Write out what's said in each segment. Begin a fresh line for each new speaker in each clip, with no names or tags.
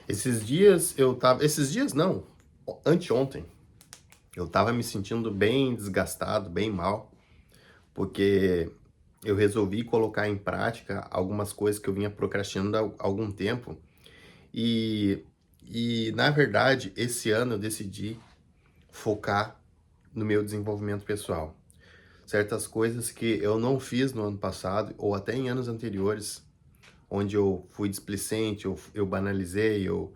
esses dias não, anteontem, eu tava me sentindo bem desgastado, bem mal, porque eu resolvi colocar em prática algumas coisas que eu vinha procrastinando há algum tempo e, na verdade, esse ano eu decidi focar no meu desenvolvimento pessoal. Certas coisas que eu não fiz no ano passado ou até em anos anteriores, onde eu fui displicente, eu banalizei, eu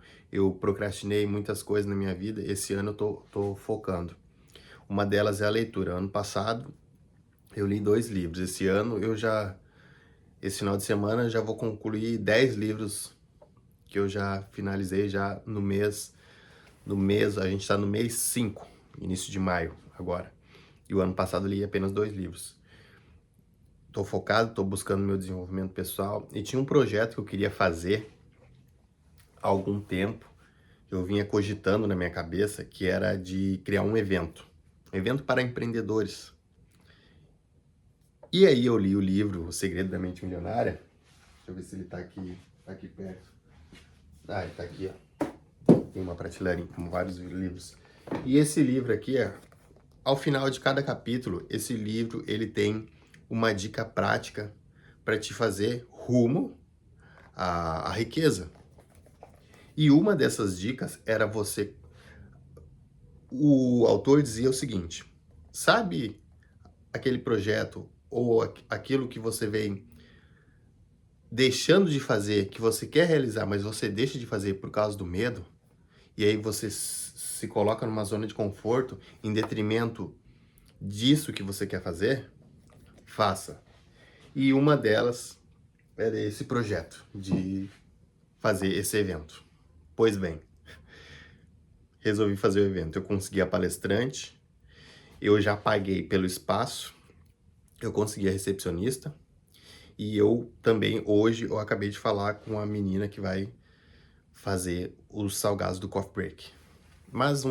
procrastinei muitas coisas na minha vida, esse ano eu tô focando. Uma delas é a leitura. Ano passado eu li 2 livros. Esse final de semana eu já vou concluir 10 livros que eu já finalizei já no mês, a gente está no mês 5, início de maio agora. E o ano passado eu li apenas 2 livros. Tô focado, tô buscando meu desenvolvimento pessoal e tinha um projeto que eu queria fazer há algum tempo, que eu vinha cogitando na minha cabeça, que era de criar um evento para empreendedores. E aí eu li o livro O Segredo da Mente Milionária. Deixa eu ver se ele tá aqui perto. Ah, ele tá aqui, ó. Tem uma prateleirinha com vários livros. E esse livro aqui, ó, ao final de cada capítulo, esse livro ele tem uma dica prática para te fazer rumo à riqueza. E uma dessas dicas era você. O autor dizia o seguinte: sabe aquele projeto ou aquilo que você vem deixando de fazer, que você quer realizar, mas você deixa de fazer por causa do medo? E aí você se coloca numa zona de conforto em detrimento disso que você quer fazer? Faça. E uma delas era esse projeto de fazer esse evento. Pois bem, resolvi fazer o evento. Eu consegui a palestrante, eu já paguei pelo espaço, eu consegui a recepcionista e eu também, hoje, eu acabei de falar com a menina que vai fazer os salgados do Coffee Break. Mas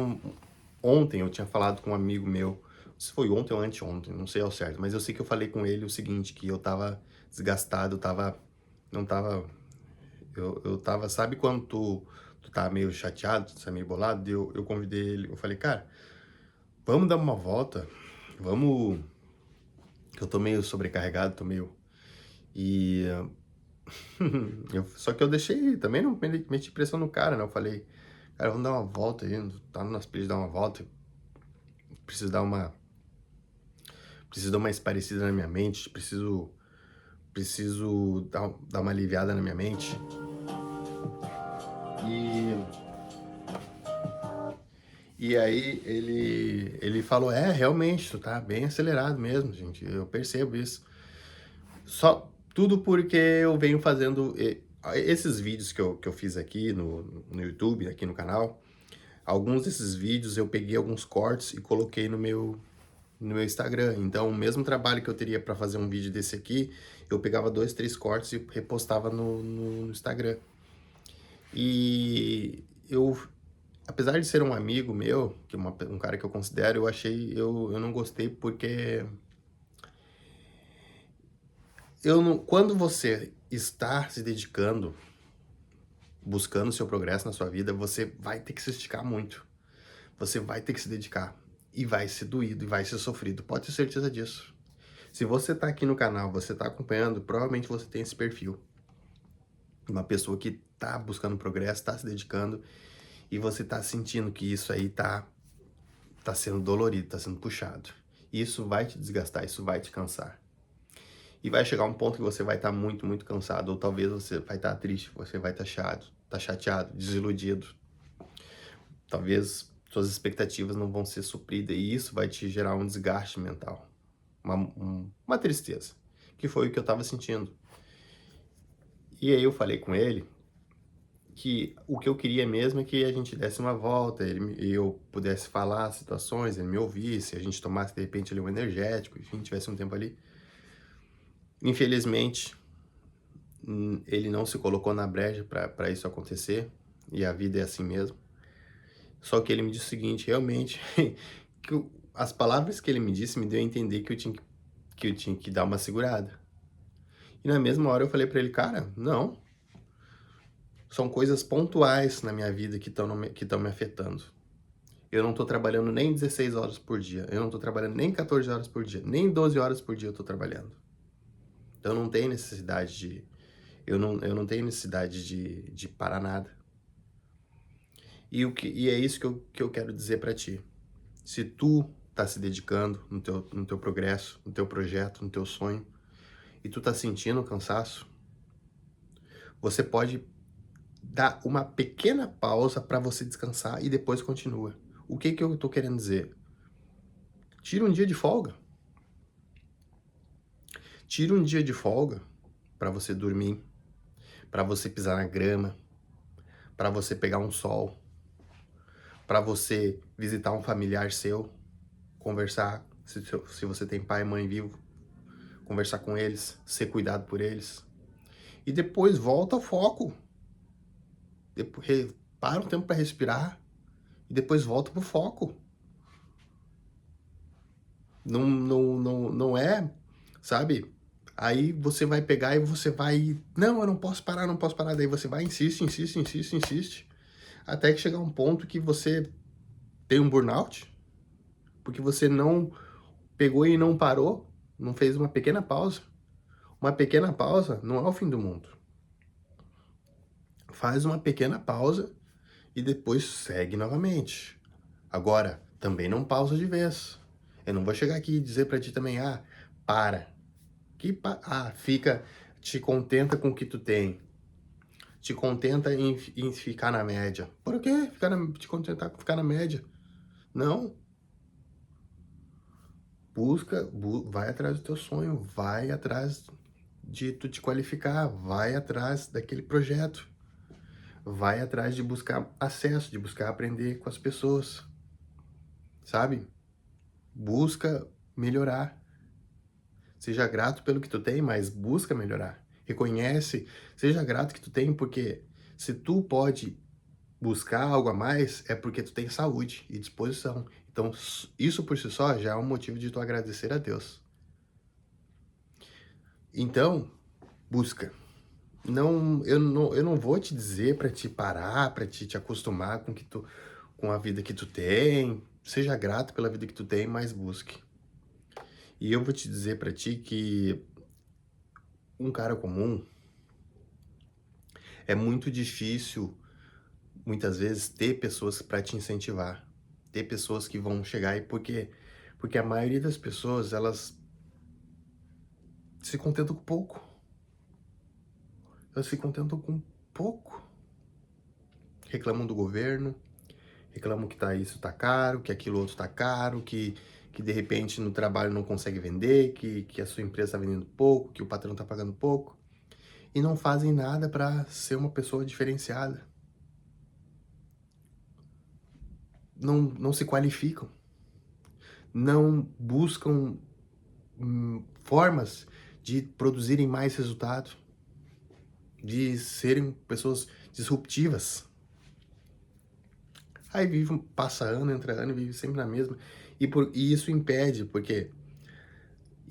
ontem eu tinha falado com um amigo meu, se foi ontem ou anteontem, não sei ao certo, mas eu sei que eu falei com ele o seguinte, que eu tava desgastado, não tava, eu tava, sabe quando tu tá meio chateado, tu tá meio bolado? Eu convidei ele, eu falei, cara, vamos dar uma volta, vamos, que eu tô meio sobrecarregado, tô meio, e só que eu deixei, também não meti pressão no cara, né? Eu falei, cara, vamos dar uma volta aí, tá nas pilhas de dar uma volta, preciso dar uma, preciso dar uma esparecida na minha mente, preciso dar uma aliviada na minha mente. E aí ele falou, realmente, tu tá bem acelerado mesmo, gente, eu percebo isso. Só tudo porque eu venho fazendo esses vídeos que eu fiz aqui no YouTube, aqui no canal. Alguns desses vídeos eu peguei alguns cortes e coloquei no meu Instagram. Então, o mesmo trabalho que eu teria para fazer um vídeo desse aqui, eu pegava 2, 3 cortes e repostava no Instagram. E eu, apesar de ser um amigo meu, que é um cara que eu considero, eu não gostei porque quando você está se dedicando, buscando o seu progresso na sua vida, você vai ter que se esticar muito. Você vai ter que se dedicar. E vai ser doído, e vai ser sofrido. Pode ter certeza disso. Se você tá aqui no canal, você tá acompanhando, provavelmente você tem esse perfil. Uma pessoa que tá buscando progresso, tá se dedicando, e você tá sentindo que isso aí tá sendo dolorido, tá sendo puxado. Isso vai te desgastar, isso vai te cansar. E vai chegar um ponto que você vai estar muito, muito cansado, ou talvez você vai estar triste, você vai estar chateado, desiludido. Talvez suas expectativas não vão ser supridas e isso vai te gerar um desgaste mental, uma tristeza, que foi o que eu estava sentindo. E aí eu falei com ele que o que eu queria mesmo é que a gente desse uma volta, eu pudesse falar situações, ele me ouvisse, a gente tomasse de repente ali um energético, enfim, tivesse um tempo ali. Infelizmente, ele não se colocou na brecha para isso acontecer, e a vida é assim mesmo. Só que ele me disse o seguinte, realmente, que as palavras que ele me disse me deu a entender que eu tinha que dar uma segurada. E na mesma hora eu falei pra ele, cara, não, São coisas pontuais na minha vida que estão me afetando. Eu não tô trabalhando nem 16 horas por dia, eu não tô trabalhando nem 14 horas por dia, nem 12 horas por dia eu tô trabalhando. Então não tem necessidade de... eu não tenho necessidade de parar nada. E é isso que eu quero dizer pra ti. Se tu tá se dedicando no teu progresso, no teu projeto, no teu sonho, e tu tá sentindo cansaço, você pode dar uma pequena pausa para você descansar e depois continua. O que eu tô querendo dizer? Tira um dia de folga. Tira um dia de folga para você dormir, para você pisar na grama, para você pegar um sol, para você visitar um familiar seu, conversar, se você tem pai e mãe vivo, conversar com eles, ser cuidado por eles. E depois volta ao foco. Depois, para um tempo para respirar e depois volta pro foco. Não é, sabe? Aí você vai pegar e você vai... Não, eu não posso parar, não posso parar. Daí você vai, insiste, insiste, insiste, insiste. Até que chegar um ponto que você tem um burnout. Porque você não pegou e não parou. Não fez uma pequena pausa. Uma pequena pausa não é o fim do mundo. Faz uma pequena pausa e depois segue novamente. Agora, também não pausa de vez. Eu não vou chegar aqui e dizer pra ti também, para. Fica, te contenta com o que tu tem. Te contenta em ficar na média. Por quê? Te contentar com ficar na média? Não. Vai atrás do teu sonho, vai atrás de tu te qualificar, vai atrás daquele projeto. Vai atrás de buscar acesso, de buscar aprender com as pessoas. Sabe? Busca melhorar. Seja grato pelo que tu tem, mas busca melhorar. Reconhece, seja grato que tu tem, porque se tu pode buscar algo a mais, é porque tu tem saúde e disposição. Então, isso por si só já é um motivo de tu agradecer a Deus. Então, busca. Eu não vou te dizer para te parar, para te acostumar com a vida que tu tem. Seja grato pela vida que tu tem, mas busque. E eu vou te dizer para ti que um cara comum é muito difícil, muitas vezes, ter pessoas para te incentivar. Ter pessoas que vão chegar e porque a maioria das pessoas, elas se contentam com pouco. Elas se contentam com pouco. Reclamam do governo, reclamam que isso tá caro, que aquilo outro tá caro, que de repente no trabalho não consegue vender, que a sua empresa tá vendendo pouco, que o patrão tá pagando pouco. E não fazem nada para ser uma pessoa diferenciada. Não se qualificam. Não buscam formas de produzirem mais resultado, de serem pessoas disruptivas. Aí passa ano, entra ano e vive sempre na mesma. E isso impede, porque,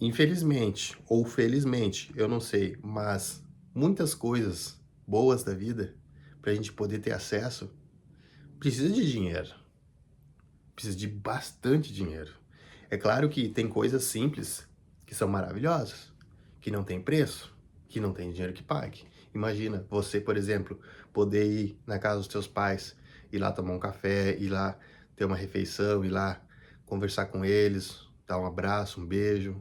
infelizmente, ou felizmente, eu não sei, mas muitas coisas boas da vida, pra gente poder ter acesso, precisa de dinheiro. Precisa de bastante dinheiro. É claro que tem coisas simples que são maravilhosas, que não tem preço, que não tem dinheiro que pague. Imagina você, por exemplo, poder ir na casa dos teus pais, ir lá tomar um café, ir lá ter uma refeição, ir lá conversar com eles, dar um abraço, um beijo,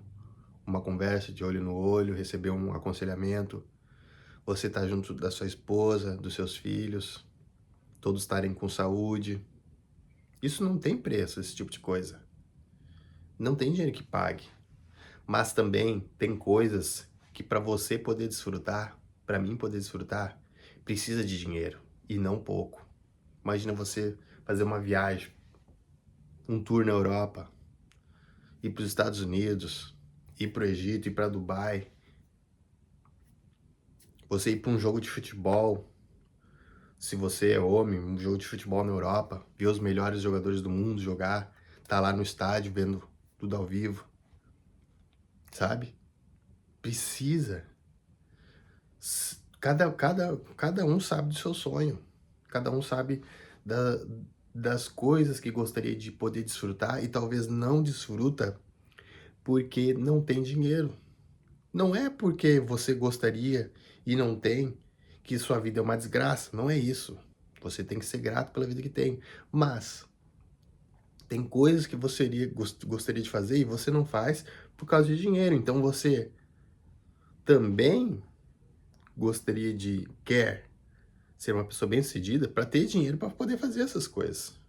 uma conversa de olho no olho, receber um aconselhamento. Você estar junto da sua esposa, dos seus filhos, todos estarem com saúde. Isso não tem preço, esse tipo de coisa. Não tem dinheiro que pague. Mas também tem coisas que para você poder desfrutar, para mim poder desfrutar, precisa de dinheiro e não pouco. Imagina você fazer uma viagem, um tour na Europa, ir para os Estados Unidos, ir para o Egito, ir para Dubai, você ir para um jogo de futebol, se você é homem, um jogo de futebol na Europa, ver os melhores jogadores do mundo jogar, tá lá no estádio vendo tudo ao vivo, sabe? Precisa. Cada um sabe do seu sonho. Cada um sabe da das coisas que gostaria de poder desfrutar e talvez não desfruta porque não tem dinheiro. Não é porque você gostaria e não tem, que sua vida é uma desgraça, não é isso. Você tem que ser grato pela vida que tem. Mas tem coisas que você gostaria de fazer e você não faz por causa de dinheiro. Então você também quer ser uma pessoa bem-sucedida para ter dinheiro para poder fazer essas coisas.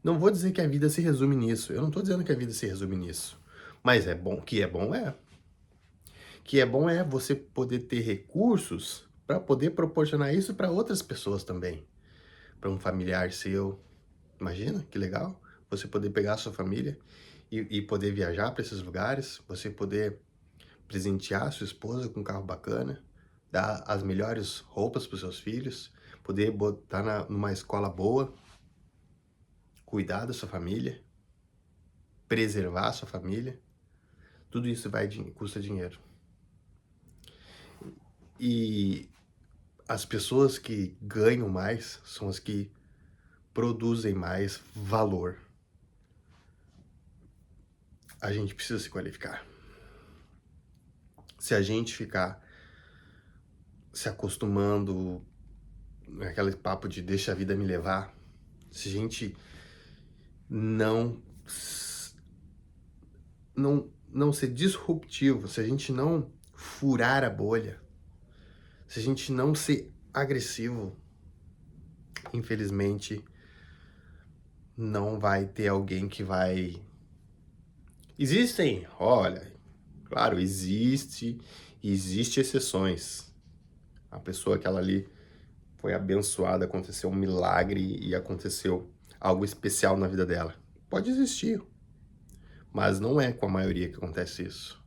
Não vou dizer que a vida se resume nisso. Eu não estou dizendo que a vida se resume nisso. Mas é bom, que é bom é. Que é bom é você poder ter recursos para poder proporcionar isso para outras pessoas também. Para um familiar seu. Imagina que legal você poder pegar a sua família e poder viajar para esses lugares, você poder presentear a sua esposa com um carro bacana, dar as melhores roupas para os seus filhos, poder botar numa escola boa, cuidar da sua família, preservar a sua família. Tudo isso custa dinheiro. E as pessoas que ganham mais são as que produzem mais valor. A gente precisa se qualificar. Se a gente ficar se acostumando naquele papo de deixa a vida me levar, se a gente não ser disruptivo, se a gente não furar a bolha, se a gente não ser agressivo, infelizmente não vai ter alguém que vai... Existem, olha, claro, existe exceções. A pessoa que ela ali foi abençoada, aconteceu um milagre e aconteceu algo especial na vida dela. Pode existir, mas não é com a maioria que acontece isso.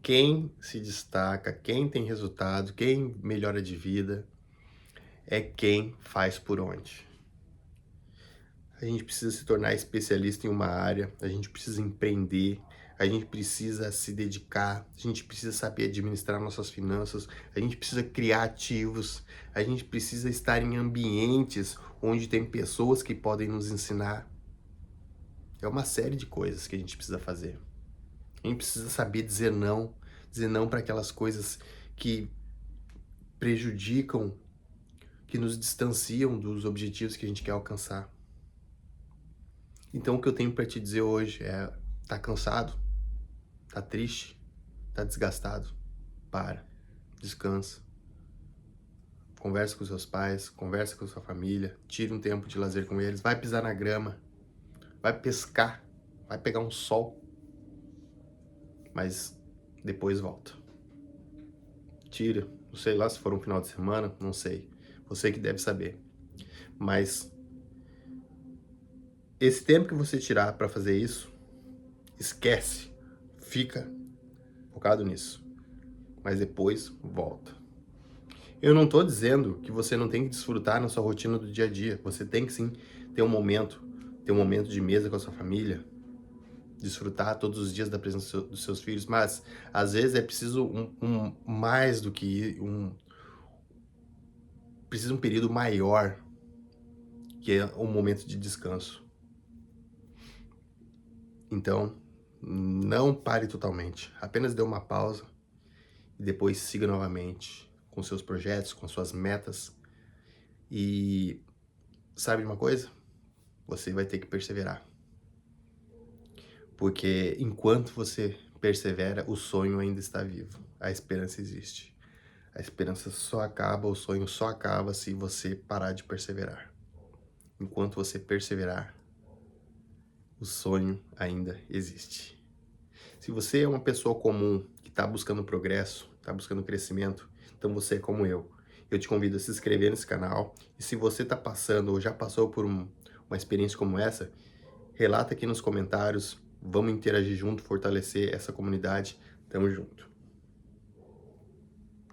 Quem se destaca, quem tem resultado, quem melhora de vida, é quem faz por onde. A gente precisa se tornar especialista em uma área, a gente precisa empreender, a gente precisa se dedicar, a gente precisa saber administrar nossas finanças, a gente precisa criar ativos, a gente precisa estar em ambientes onde tem pessoas que podem nos ensinar. É uma série de coisas que a gente precisa fazer. A gente precisa saber dizer não para aquelas coisas que prejudicam, que nos distanciam dos objetivos que a gente quer alcançar. Então o que eu tenho para te dizer hoje é: tá cansado? Tá triste? Tá desgastado? Para, descansa. Conversa com seus pais, conversa com sua família, tira um tempo de lazer com eles, vai pisar na grama, vai pescar, vai pegar um sol, mas depois volta. Tira, não sei lá se for um final de semana, não sei. Você que deve saber. Mas esse tempo que você tirar para fazer isso, esquece, fica focado nisso, mas depois volta. Eu não tô dizendo que você não tem que desfrutar na sua rotina do dia a dia. Você tem que sim ter um momento de mesa com a sua família, desfrutar todos os dias da presença dos seus filhos, mas às vezes é preciso mais do que precisa um período maior, que é um momento de descanso. Então, não pare totalmente, apenas dê uma pausa e depois siga novamente com seus projetos, com suas metas. E sabe de uma coisa? Você vai ter que perseverar. Porque enquanto você persevera, o sonho ainda está vivo. A esperança existe. A esperança só acaba, o sonho só acaba se você parar de perseverar. Enquanto você perseverar, o sonho ainda existe. Se você é uma pessoa comum que está buscando progresso, está buscando crescimento, então você é como eu. Eu te convido a se inscrever nesse canal. E se você está passando ou já passou por uma experiência como essa, relata aqui nos comentários. Vamos interagir junto, fortalecer essa comunidade. Tamo junto.